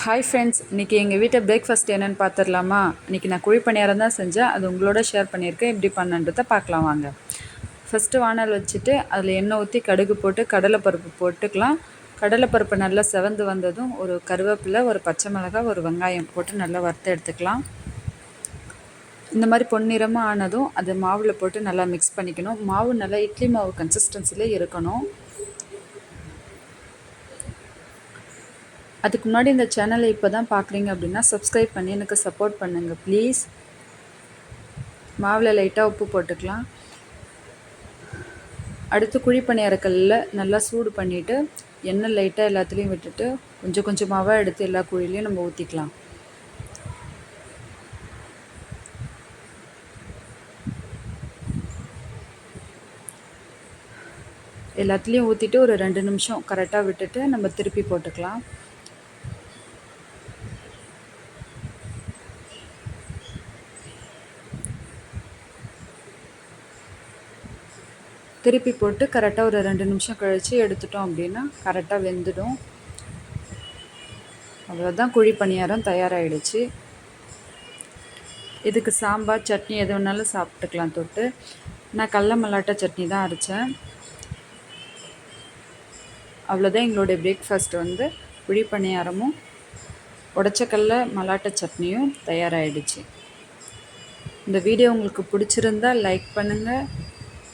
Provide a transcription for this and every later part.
Hi friends, இன்றைக்கி எங்கள் வீட்டை பிரேக்ஃபாஸ்ட் என்னென்னு பார்த்துடலாமா? இன்றைக்கி நான் குழி பணியாரம் தான் செஞ்சேன். அது உங்களோட ஷேர் பண்ணியிருக்கேன். எப்படி பண்ணன்றதை பார்க்கலாம் வாங்க. ஃபஸ்ட்டு வானல் வச்சுட்டு அதில் எண்ணெய் ஊற்றி கடுகு போட்டு கடலைப்பருப்பு போட்டுக்கலாம். கடலைப்பருப்பு நல்லா செவந்து வந்ததும் ஒரு கருவேப்பிலை, ஒரு பச்சை மிளகாய், ஒரு வெங்காயம் போட்டு நல்லா வறுத்து எடுத்துக்கலாம். இந்த மாதிரி பொன்னிறமாக ஆனதும் அது மாவில் போட்டு நல்லா மிக்ஸ் பண்ணிக்கணும். மாவு நல்லா இட்லி மாவு கன்சிஸ்டன்சியில் இருக்கணும். அதுக்கு முன்னாடி இந்த சேனலை இப்போ தான் பார்க்குறீங்க அப்படின்னா சப்ஸ்கிரைப் பண்ணி எனக்கு சப்போர்ட் பண்ணுங்கள் ப்ளீஸ். மாவில் லைட்டாக உப்பு போட்டுக்கலாம். அடுத்து குழி பணியாரக்கல்லில் நல்லா சூடு பண்ணிவிட்டு எண்ணெய் லைட்டாக எல்லாத்துலேயும் விட்டுட்டு கொஞ்சம் கொஞ்சமாகவே எடுத்து எல்லா குழிலையும் நம்ம ஊற்றிக்கலாம். எல்லாத்துலேயும் ஊற்றிட்டு ஒரு 2 நிமிஷம் கரெக்டாக விட்டுட்டு நம்ம திருப்பி போட்டுக்கலாம். திருப்பி போட்டு கரெக்டாக ஒரு 2 நிமிஷம் கழித்து எடுத்துட்டோம் அப்படின்னா கரெக்டாக வெந்துடும். அவ்வளோதான், குழி பணியாரம் தயாராகிடுச்சு. இதுக்கு சாம்பார் சட்னி எது வேணாலும் சாப்பிட்டுக்கலாம் தொட்டு. நான் கடல மல்லாட்டை சட்னி தான் அரைச்சேன். அவ்வளோதான், எங்களுடைய பிரேக்ஃபாஸ்ட் வந்து குழி பணியாரமும் உடச்சக்கல்ல மல்லாட்டை சட்னியும் தயாராகிடுச்சு. இந்த வீடியோ உங்களுக்கு பிடிச்சிருந்தால் லைக் பண்ணுங்கள்,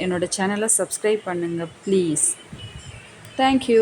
என்னோடய சேனலை சப்ஸ்கிரைப் பண்ணுங்கள் ப்ளீஸ். தேங்க்யூ.